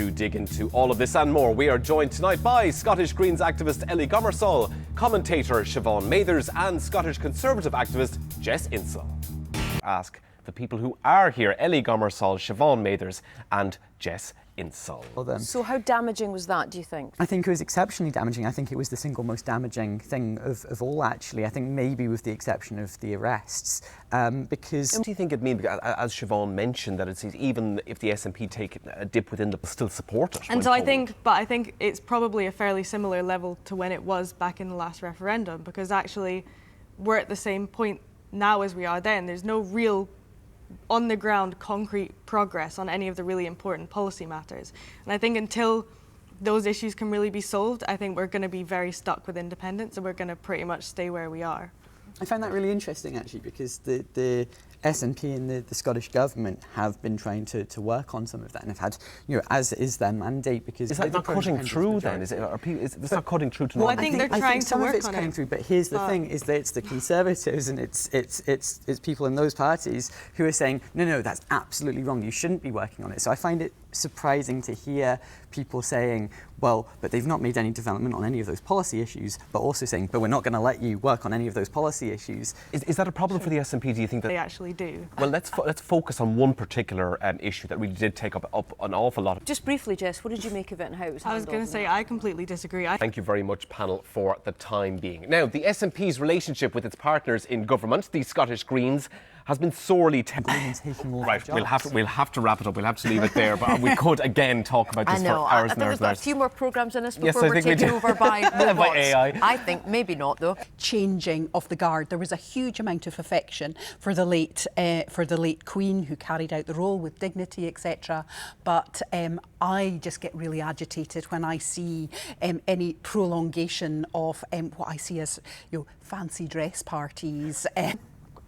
to dig into all of this and more, we are joined tonight by Scottish Greens activist Ellie Gomersall, commentator Siobhan Mathers and Scottish Conservative activist Jess Insall. Ask the people who are here, Ellie Gomersall, Siobhan Mathers and Jess Insall. So how damaging was that, do you think? I think it was exceptionally damaging. I think it was the single most damaging thing of all, actually. I think maybe with the exception of the arrests, because... What do you think it means, as Siobhan mentioned, that it's even if the SNP take a dip within the still support it? And so I think it's probably a fairly similar level to when it was back in the last referendum, because actually we're at the same point now as we are then. There's no real on-the-ground concrete progress on any of the really important policy matters. And I think until those issues can really be solved, I think we're going to be very stuck with independence and we're going to pretty much stay where we are. I find that really interesting, actually, because the SNP and the Scottish Government have been trying to work on some of that and have had, as is their mandate, because... Is that not cutting through then? Is it's not cutting through to... Well, I think they're trying to work on it. Some of it's coming through, but here's the thing, is that it's the Conservatives and it's people in those parties who are saying, no, that's absolutely wrong, you shouldn't be working on it. So I find it surprising to hear people saying, well, but they've not made any development on any of those policy issues, but also saying, but we're not going to let you work on any of those policy issues. Is that a problem for the SNP, do you think that... They actually do. Well, let's focus on one particular issue that really did take up an awful lot. Just briefly, Jess, what did you make of it and how it was handled? I was going to say, I completely disagree. Thank you very much, panel, for the time being. Now, the SNP's relationship with its partners in government, the Scottish Greens, has been sorely tempered. Right, we'll have to wrap it up. We'll have to leave it there. But we could again talk about this for hours and hours. We've got a few more programmes in us before we're taken over by robots. By AI. I think maybe not, though. Changing of the guard. There was a huge amount of affection for the late Queen, who carried out the role with dignity, etc. But I just get really agitated when I see any prolongation of what I see as fancy dress parties.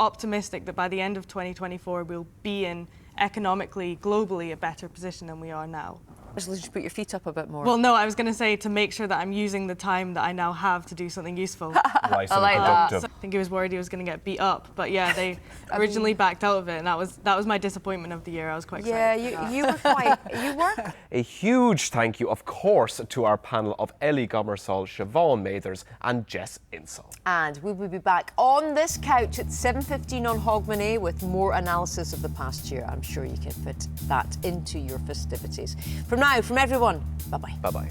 Optimistic that by the end of 2024 we'll be in economically, globally, a better position than we are now. Just put your feet up a bit more. Well, no, I was going to say to make sure that I'm using the time that I now have to do something useful. Right, I like that. I think he was worried he was going to get beat up, but yeah, they originally backed out of it, and that was my disappointment of the year. I was quite excited. Yeah, you were. A huge thank you, of course, to our panel of Ellie Gomersall, Siobhan Mathers and Jess Insall. And we will be back on this couch at 7:15 on Hogmanay with more analysis of the past year. I'm sure you can fit that into your festivities. From now, from everyone, bye-bye. Bye-bye.